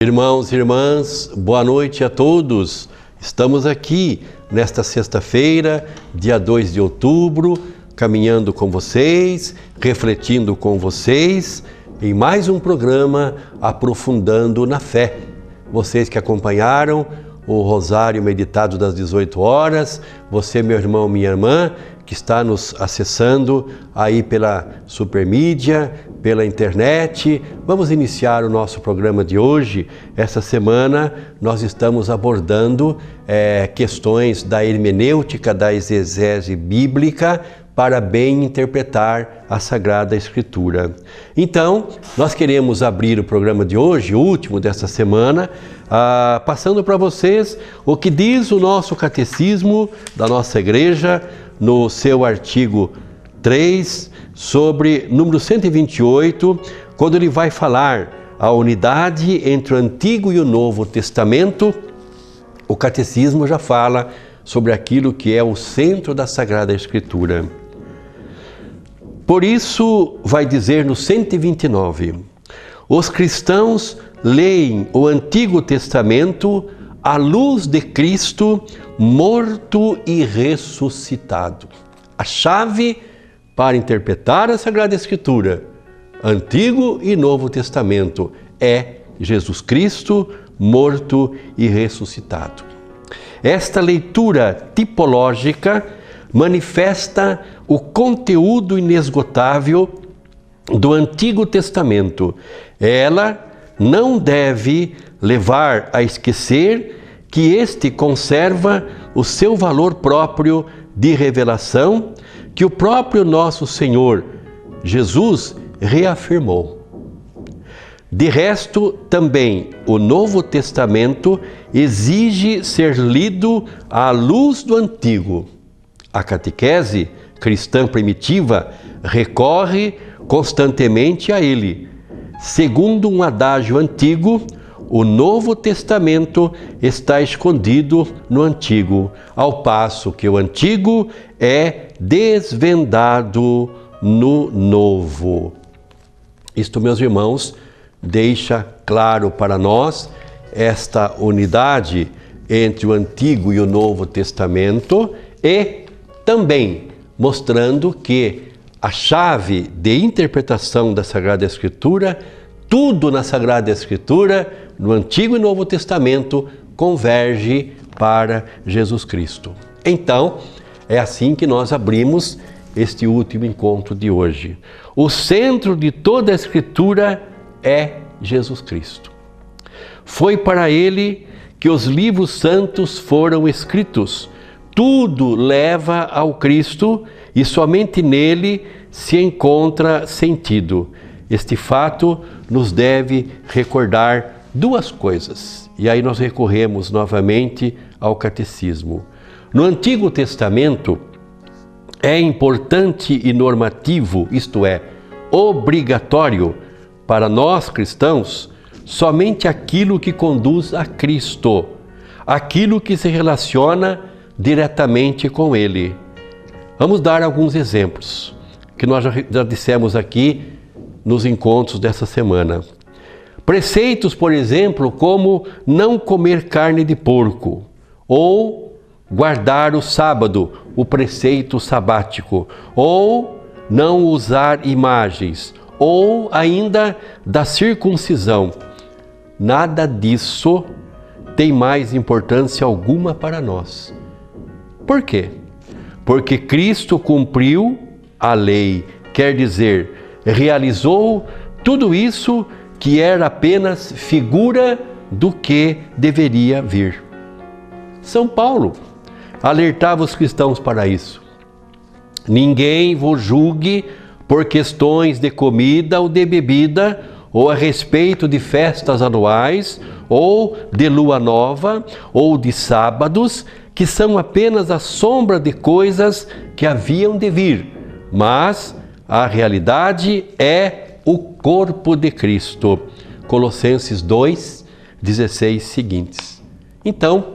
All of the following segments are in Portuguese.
Irmãos e irmãs, boa noite a todos. Estamos aqui nesta sexta-feira, dia 2 de outubro, caminhando com vocês, refletindo com vocês em mais um programa Aprofundando na Fé. Vocês que acompanharam o Rosário Meditado das 18 horas, você, meu irmão, minha irmã, que está nos acessando aí pela Supermídia, pela internet. Vamos iniciar o nosso programa de hoje. Essa semana nós estamos abordando questões da hermenêutica, da exegese bíblica, para bem interpretar a Sagrada Escritura. Então, nós queremos abrir o programa de hoje, o último desta semana, passando para vocês o que diz o nosso catecismo da nossa igreja, no seu artigo 3, sobre número 128, quando ele vai falar a unidade entre o Antigo e o Novo Testamento. O catecismo já fala sobre aquilo que é o centro da Sagrada Escritura. Por isso, vai dizer no 129, os cristãos leem o Antigo Testamento à luz de Cristo morto e ressuscitado. A chave para interpretar a Sagrada Escritura, Antigo e Novo Testamento, é Jesus Cristo morto e ressuscitado. Esta leitura tipológica manifesta o conteúdo inesgotável do Antigo Testamento. Ela não deve levar a esquecer que este conserva o seu valor próprio de revelação, que o próprio nosso Senhor Jesus reafirmou. De resto, também o Novo Testamento exige ser lido à luz do Antigo. A catequese cristã primitiva recorre constantemente a ele. Segundo um adágio antigo, o Novo Testamento está escondido no Antigo, ao passo que o Antigo é desvendado no Novo. Isto, meus irmãos, deixa claro para nós esta unidade entre o Antigo e o Novo Testamento e também mostrando que a chave de interpretação da Sagrada Escritura, tudo na Sagrada Escritura, no Antigo e Novo Testamento, converge para Jesus Cristo. Então, é assim que nós abrimos este último encontro de hoje. O centro de toda a Escritura é Jesus Cristo. Foi para ele que os livros santos foram escritos. Tudo leva ao Cristo e somente nele se encontra sentido. Este fato nos deve recordar duas coisas. E aí nós recorremos novamente ao catecismo. No Antigo Testamento é importante e normativo, isto é, obrigatório para nós cristãos, somente aquilo que conduz a Cristo, aquilo que se relaciona diretamente com Ele. Vamos dar alguns exemplos que nós já dissemos aqui nos encontros dessa semana. Preceitos, por exemplo, como não comer carne de porco ou guardar o sábado, o preceito sabático, ou não usar imagens, ou ainda da circuncisão. Nada disso tem mais importância alguma para nós. Por quê? Porque Cristo cumpriu a lei, quer dizer, realizou tudo isso que era apenas figura do que deveria vir. São Paulo alertava os cristãos para isso. Ninguém vos julgue por questões de comida ou de bebida, ou a respeito de festas anuais, ou de lua nova, ou de sábados, que são apenas a sombra de coisas que haviam de vir, mas a realidade é o corpo de Cristo. Colossenses 2, 16 seguintes. Então,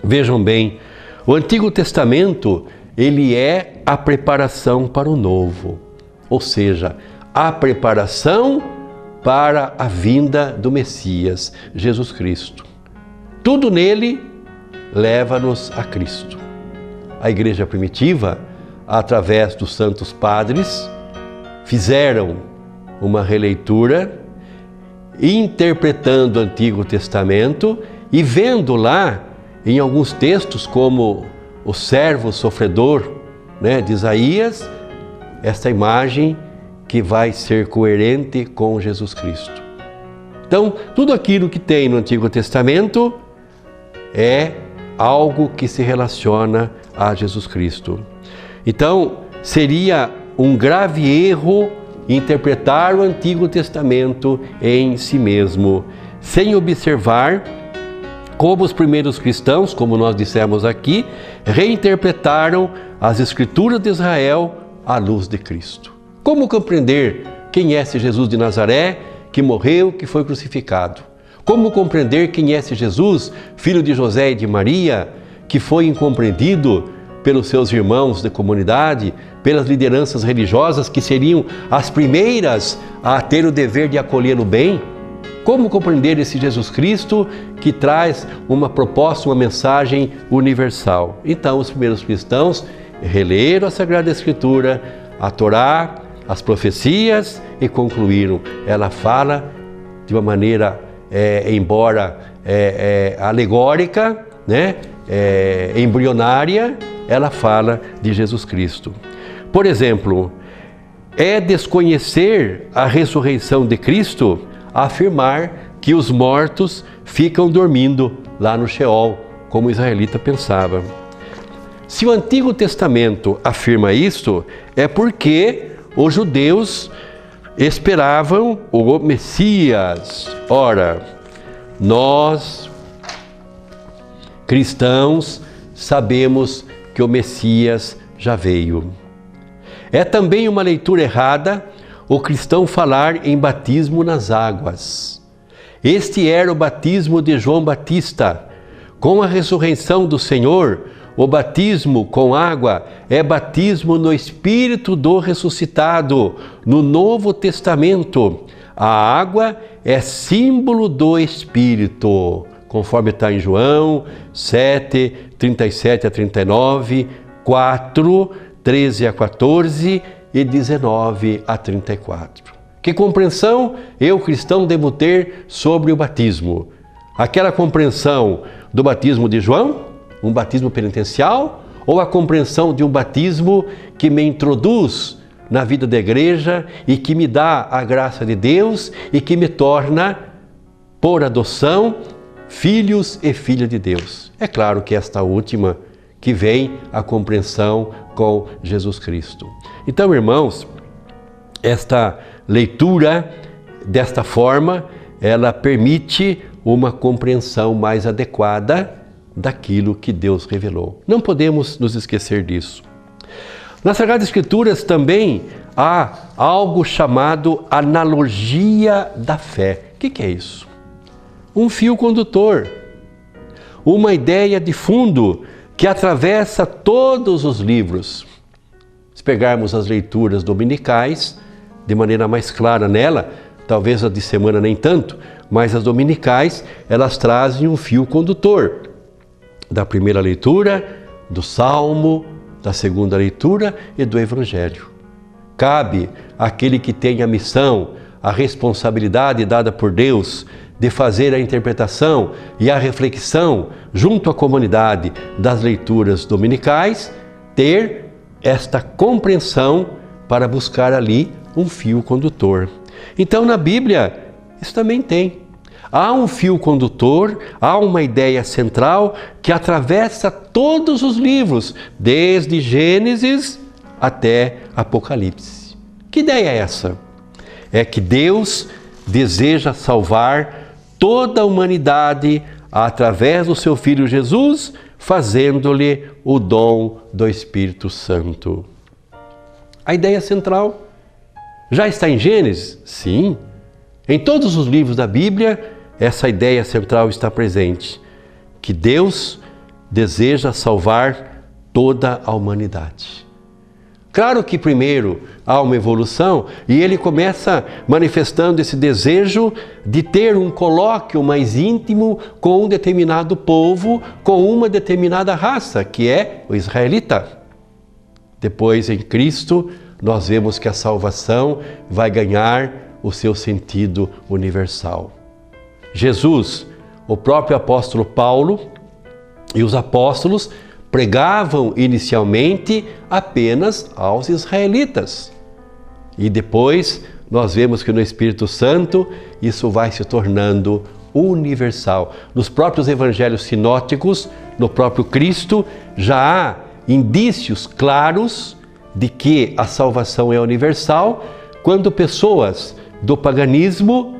vejam bem, o Antigo Testamento, ele é a preparação para o Novo, ou seja, a preparação para a vinda do Messias, Jesus Cristo. Tudo nele leva-nos a Cristo. A igreja primitiva, através dos santos padres, fizeram uma releitura, interpretando o Antigo Testamento e vendo lá, em alguns textos, como o servo sofredor, de Isaías, esta imagem que vai ser coerente com Jesus Cristo. Então, tudo aquilo que tem no Antigo Testamento é algo que se relaciona a Jesus Cristo. Então, seria um grave erro interpretar o Antigo Testamento em si mesmo, sem observar como os primeiros cristãos, como nós dissemos aqui, reinterpretaram as Escrituras de Israel à luz de Cristo. Como compreender quem é esse Jesus de Nazaré, que morreu, que foi crucificado? Como compreender quem é esse Jesus, filho de José e de Maria, que foi incompreendido pelos seus irmãos de comunidade, pelas lideranças religiosas que seriam as primeiras a ter o dever de acolhê-lo bem? Como compreender esse Jesus Cristo que traz uma proposta, uma mensagem universal? Então, os primeiros cristãos releram a Sagrada Escritura, a Torá, as profecias e concluíram. Ela fala de uma maneira, embora alegórica, embrionária, ela fala de Jesus Cristo. Por exemplo, é desconhecer a ressurreição de Cristo afirmar que os mortos ficam dormindo lá no Sheol, como o israelita pensava. Se o Antigo Testamento afirma isto, é porque os judeus esperavam o Messias. Ora, nós, cristãos, sabemos que o Messias já veio. É também uma leitura errada o cristão falar em batismo nas águas. Este era o batismo de João Batista. Com a ressurreição do Senhor, o batismo com água é batismo no Espírito do ressuscitado. No Novo Testamento, a água é símbolo do Espírito, conforme está em João 7, 37 a 39, 4, 13 a 14 e 19 a 34. Que compreensão eu, cristão, devo ter sobre o batismo? Aquela compreensão do batismo de João, um batismo penitencial, ou a compreensão de um batismo que me introduz na vida da igreja e que me dá a graça de Deus e que me torna, por adoção, filhos e filhas de Deus? É claro que esta última que vem a compreensão com Jesus Cristo. Então, irmãos, esta leitura desta forma, ela permite uma compreensão mais adequada daquilo que Deus revelou. Não podemos nos esquecer disso. Nas Sagradas Escrituras também há algo chamado analogia da fé. O que é isso? Um fio condutor, uma ideia de fundo que atravessa todos os livros. Se pegarmos as leituras dominicais, de maneira mais clara nela, talvez a de semana nem tanto, mas as dominicais, elas trazem um fio condutor. Da primeira leitura, do Salmo, da segunda leitura e do Evangelho. Cabe àquele que tem a missão, a responsabilidade dada por Deus de fazer a interpretação e a reflexão junto à comunidade das leituras dominicais, ter esta compreensão para buscar ali um fio condutor. Então, na Bíblia, isso também tem. Há um fio condutor, há uma ideia central que atravessa todos os livros, desde Gênesis até Apocalipse. Que ideia é essa? É que Deus deseja salvar toda a humanidade através do seu Filho Jesus, fazendo-lhe o dom do Espírito Santo. A ideia central já está em Gênesis? Sim. Em todos os livros da Bíblia, essa ideia central está presente, que Deus deseja salvar toda a humanidade. Claro que primeiro há uma evolução e ele começa manifestando esse desejo de ter um colóquio mais íntimo com um determinado povo, com uma determinada raça, que é o israelita. Depois, em Cristo, nós vemos que a salvação vai ganhar o seu sentido universal. Jesus, o próprio apóstolo Paulo e os apóstolos pregavam inicialmente apenas aos israelitas. E depois nós vemos que no Espírito Santo isso vai se tornando universal. Nos próprios evangelhos sinóticos, no próprio Cristo, já há indícios claros de que a salvação é universal quando pessoas do paganismo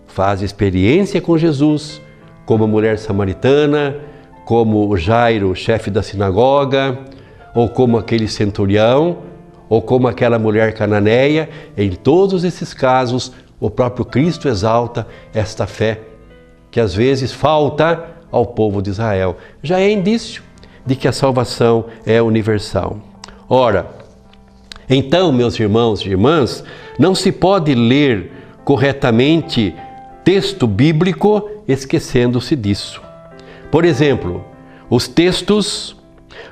fazem experiência com Jesus, como a mulher samaritana, como o Jairo, chefe da sinagoga, ou como aquele centurião, ou como aquela mulher cananeia. Em todos esses casos, o próprio Cristo exalta esta fé, que às vezes falta ao povo de Israel. Já é indício de que a salvação é universal. Ora, então, meus irmãos e irmãs, não se pode ler corretamente texto bíblico esquecendo-se disso. Por exemplo, os textos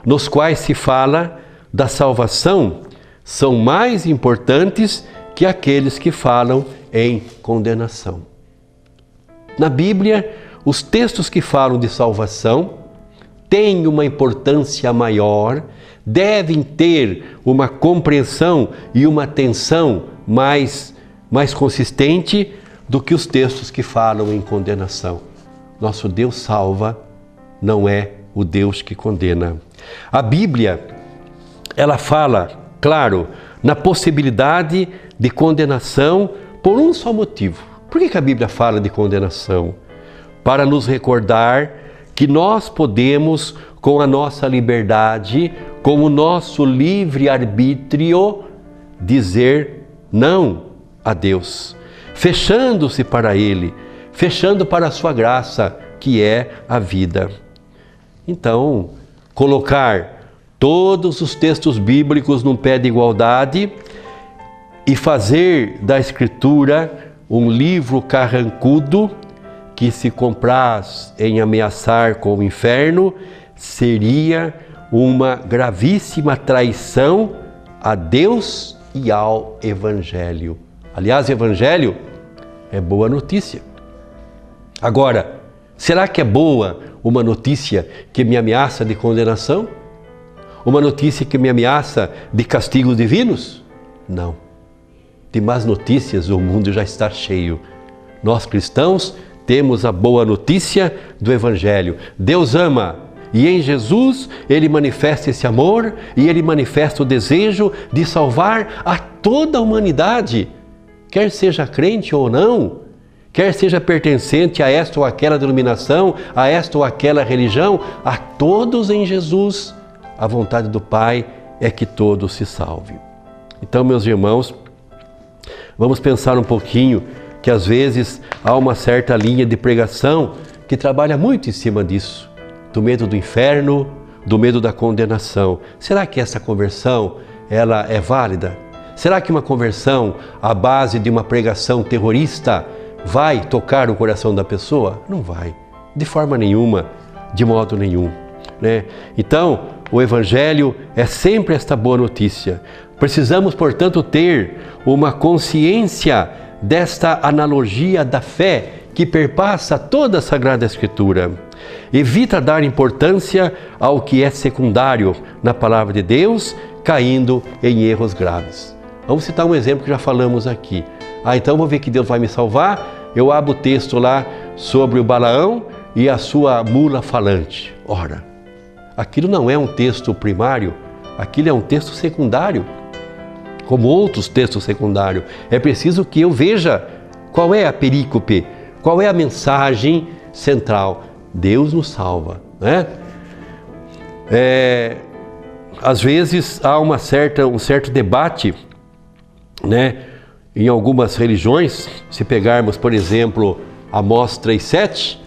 nos quais se fala da salvação são mais importantes que aqueles que falam em condenação. Na Bíblia, os textos que falam de salvação têm uma importância maior, devem ter uma compreensão e uma atenção mais consistente do que os textos que falam em condenação. Nosso Deus salva, não é o Deus que condena. A Bíblia, ela fala, claro, na possibilidade de condenação por um só motivo. Por que a Bíblia fala de condenação? Para nos recordar que nós podemos, com a nossa liberdade, com o nosso livre-arbítrio, dizer não a Deus, fechando-se para Ele, fechando para a sua graça, que é a vida. Então, colocar todos os textos bíblicos num pé de igualdade e fazer da Escritura um livro carrancudo que se compraz em ameaçar com o inferno seria uma gravíssima traição a Deus e ao Evangelho. Aliás, o Evangelho é boa notícia. Agora, será que é boa uma notícia que me ameaça de condenação? Uma notícia que me ameaça de castigos divinos? Não. De más notícias o mundo já está cheio. Nós cristãos temos a boa notícia do Evangelho. Deus ama e em Jesus Ele manifesta esse amor e Ele manifesta o desejo de salvar a toda a humanidade, quer seja crente ou não, quer seja pertencente a esta ou aquela denominação, a esta ou aquela religião, a todos em Jesus. A vontade do Pai é que todos se salvem. Então, meus irmãos, vamos pensar um pouquinho que às vezes há uma certa linha de pregação que trabalha muito em cima disso, do medo do inferno, do medo da condenação. Será que essa conversão ela é válida? Será que uma conversão à base de uma pregação terrorista vai tocar o coração da pessoa? Não vai, de forma nenhuma, de modo nenhum, né? Então, o Evangelho é sempre esta boa notícia. Precisamos, portanto, ter uma consciência desta analogia da fé que perpassa toda a Sagrada Escritura. Evita dar importância ao que é secundário na Palavra de Deus, caindo em erros graves. Vamos citar um exemplo que já falamos aqui. Então vou ver que Deus vai me salvar. Eu abro o texto lá sobre o Balaão e a sua mula falante. Ora, aquilo não é um texto primário, aquilo é um texto secundário, como outros textos secundários. É preciso que eu veja qual é a perícope, qual é a mensagem central. Deus nos salva, né? Às vezes há um certo debate, né, em algumas religiões. Se pegarmos, por exemplo, Amós 3,7,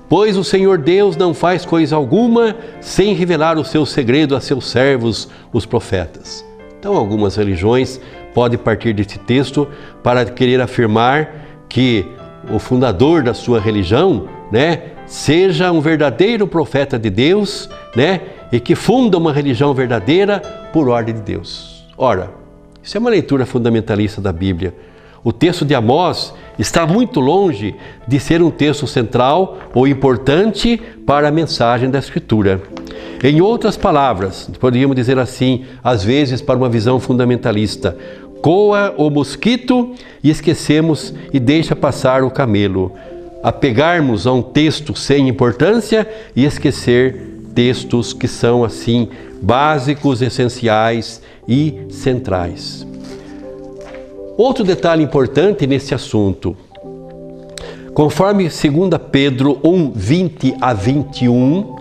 pois o Senhor Deus não faz coisa alguma sem revelar o seu segredo a seus servos, os profetas. Então, algumas religiões podem partir desse texto para querer afirmar que o fundador da sua religião, né, seja um verdadeiro profeta de Deus, né, e que funda uma religião verdadeira por ordem de Deus. Ora, isso é uma leitura fundamentalista da Bíblia. O texto de Amós está muito longe de ser um texto central ou importante para a mensagem da Escritura. Em outras palavras, poderíamos dizer assim, às vezes para uma visão fundamentalista, coa o mosquito e esquecemos e deixa passar o camelo. Apegarmos a um texto sem importância e esquecer textos que são assim básicos, essenciais e centrais. Outro detalhe importante nesse assunto, conforme 2 Pedro 1, 20 a 21,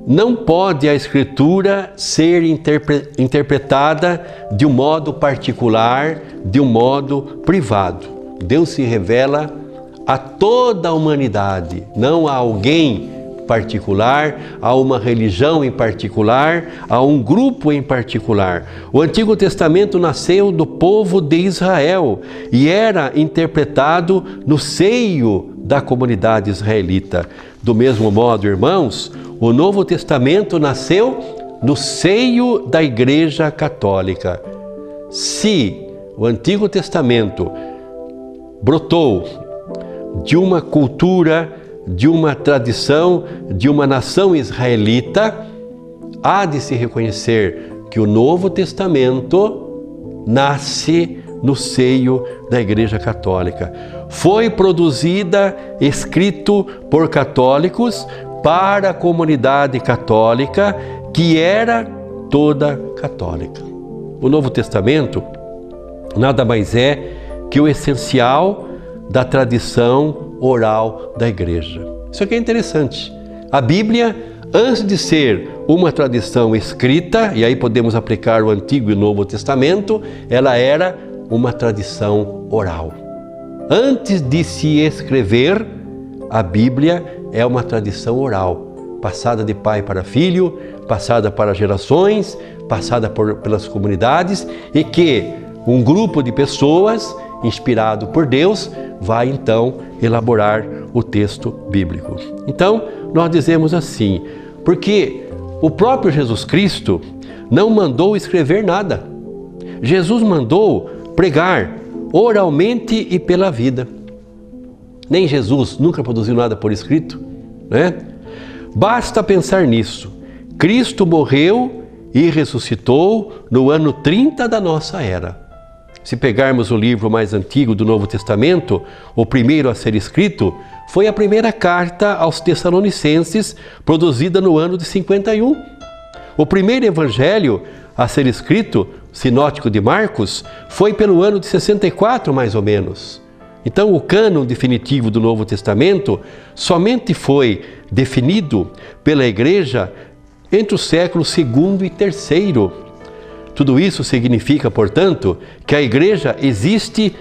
não pode a Escritura ser interpretada de um modo particular, de um modo privado. Deus se revela a toda a humanidade, não a alguém particular, a uma religião em particular, a um grupo em particular. O Antigo Testamento nasceu do povo de Israel e era interpretado no seio da comunidade israelita. Do mesmo modo, irmãos, o Novo Testamento nasceu no seio da Igreja Católica. Se o Antigo Testamento brotou de uma cultura, de uma tradição, de uma nação israelita, há de se reconhecer que o Novo Testamento nasce no seio da Igreja Católica. Foi produzida, escrito por católicos para a comunidade católica, que era toda católica. O Novo Testamento nada mais é que o essencial da tradição oral da Igreja. Isso aqui é interessante. A Bíblia, antes de ser uma tradição escrita, e aí podemos aplicar o Antigo e o Novo Testamento, ela era uma tradição oral. Antes de se escrever, a Bíblia é uma tradição oral, passada de pai para filho, passada para gerações, passada pelas comunidades, e que um grupo de pessoas, inspirado por Deus, vai então elaborar o texto bíblico. Então, nós dizemos assim, porque o próprio Jesus Cristo não mandou escrever nada. Jesus mandou pregar oralmente e pela vida. Nem Jesus nunca produziu nada por escrito, né? Basta pensar nisso. Cristo morreu e ressuscitou no ano 30 da nossa era. Se pegarmos o livro mais antigo do Novo Testamento, o primeiro a ser escrito foi a primeira carta aos Tessalonicenses, produzida no ano de 51. O primeiro evangelho a ser escrito, sinótico de Marcos, foi pelo ano de 64, mais ou menos. Então, o cânon definitivo do Novo Testamento somente foi definido pela Igreja entre os séculos II e III. Tudo isso significa, portanto, que a Igreja existe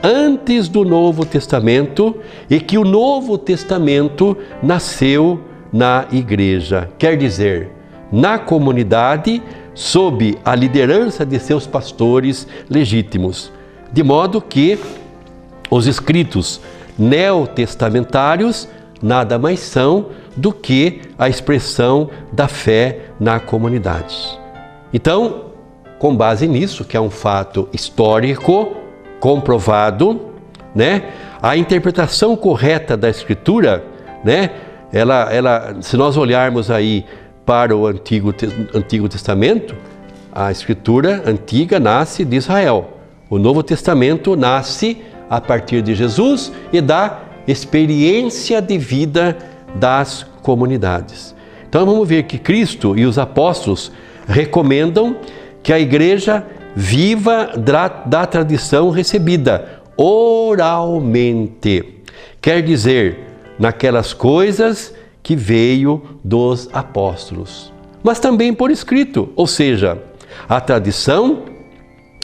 antes do Novo Testamento e que o Novo Testamento nasceu na Igreja. Quer dizer, na comunidade, sob a liderança de seus pastores legítimos. De modo que os escritos neotestamentários nada mais são do que a expressão da fé na comunidade. Então, com base nisso, que é um fato histórico, comprovado, né? A interpretação correta da Escritura, né? Se nós olharmos aí para o Antigo Testamento, a Escritura antiga nasce de Israel. O Novo Testamento nasce a partir de Jesus e da experiência de vida das comunidades. Então vamos ver que Cristo e os apóstolos recomendam que a Igreja viva da tradição recebida oralmente. Quer dizer, naquelas coisas que veio dos apóstolos. Mas também por escrito, ou seja, a tradição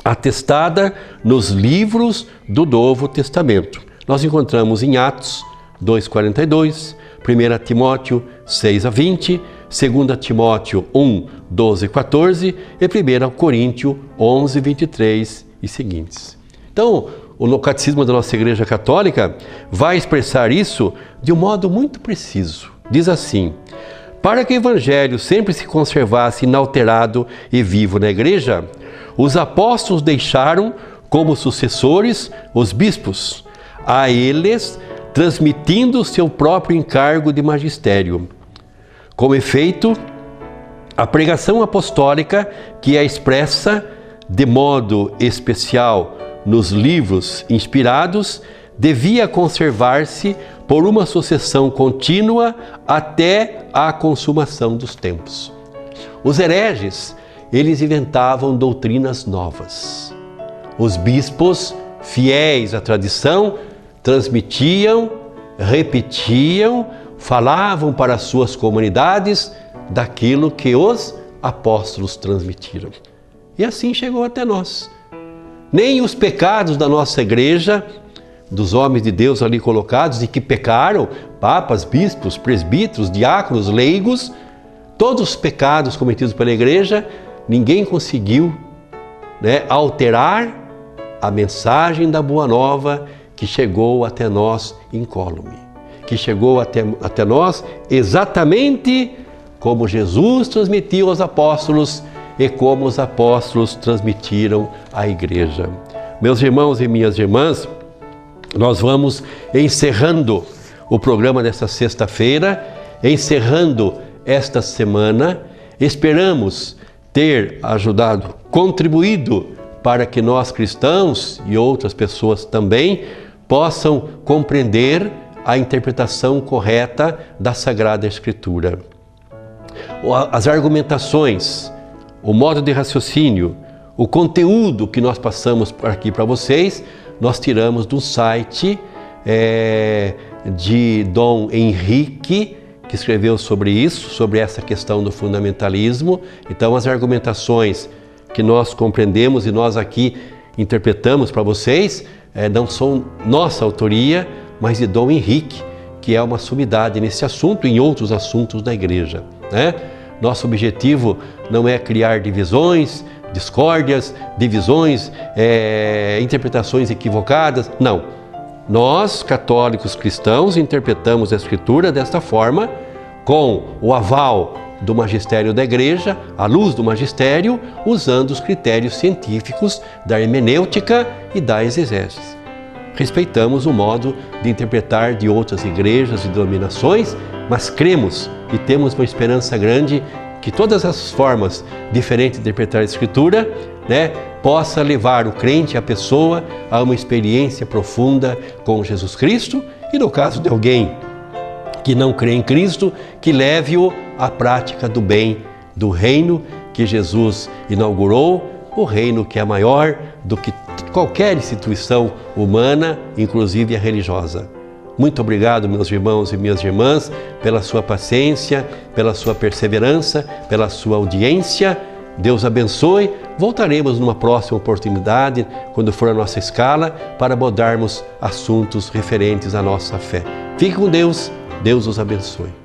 atestada nos livros do Novo Testamento. Nós encontramos em Atos 2,42, 1 Timóteo 6 a 20, 2 Timóteo 1, 12 e 14 e 1 Coríntios 11, 23 e seguintes. Então, o Catecismo da nossa Igreja Católica vai expressar isso de um modo muito preciso. Diz assim: para que o Evangelho sempre se conservasse inalterado e vivo na Igreja, os apóstolos deixaram como sucessores os bispos, a eles transmitindo seu próprio encargo de magistério. Com efeito, a pregação apostólica, que é expressa de modo especial nos livros inspirados, devia conservar-se por uma sucessão contínua até a consumação dos tempos. Os hereges, eles inventavam doutrinas novas. Os bispos, fiéis à tradição, transmitiam, repetiam, falavam para as suas comunidades daquilo que os apóstolos transmitiram. E assim chegou até nós. Nem os pecados da nossa igreja, dos homens de Deus ali colocados e que pecaram, papas, bispos, presbíteros, diáconos, leigos, todos os pecados cometidos pela igreja, ninguém conseguiu, alterar a mensagem da Boa Nova que chegou até nós incólume, que chegou até nós exatamente como Jesus transmitiu aos apóstolos e como os apóstolos transmitiram à igreja. Meus irmãos e minhas irmãs, nós vamos encerrando o programa desta sexta-feira, encerrando esta semana. Esperamos ter ajudado, contribuído para que nós cristãos e outras pessoas também possam compreender a interpretação correta da Sagrada Escritura. As argumentações, o modo de raciocínio, o conteúdo que nós passamos aqui para vocês, nós tiramos do site de Dom Henrique, que escreveu sobre isso, sobre essa questão do fundamentalismo. Então, as argumentações que nós compreendemos e nós aqui interpretamos para vocês, não são nossa autoria, mas de Dom Henrique, que é uma sumidade nesse assunto e em outros assuntos da igreja, né? Nosso objetivo não é criar divisões, discórdias, divisões, interpretações equivocadas, não. Nós, católicos cristãos, interpretamos a Escritura desta forma, com o aval do magistério da igreja, à luz do magistério, usando os critérios científicos da hermenêutica e da exegese. Respeitamos o modo de interpretar de outras igrejas e denominações, mas cremos e temos uma esperança grande que todas as formas diferentes de interpretar a Escritura, possa levar o crente, a pessoa, a uma experiência profunda com Jesus Cristo, e no caso de alguém que não crê em Cristo, que leve-o à prática do bem, do reino que Jesus inaugurou, o reino que é maior do que qualquer instituição humana, inclusive a religiosa. Muito obrigado, meus irmãos e minhas irmãs, pela sua paciência, pela sua perseverança, pela sua audiência. Deus abençoe. Voltaremos numa próxima oportunidade, quando for a nossa escala, para abordarmos assuntos referentes à nossa fé. Fique com Deus. Deus os abençoe.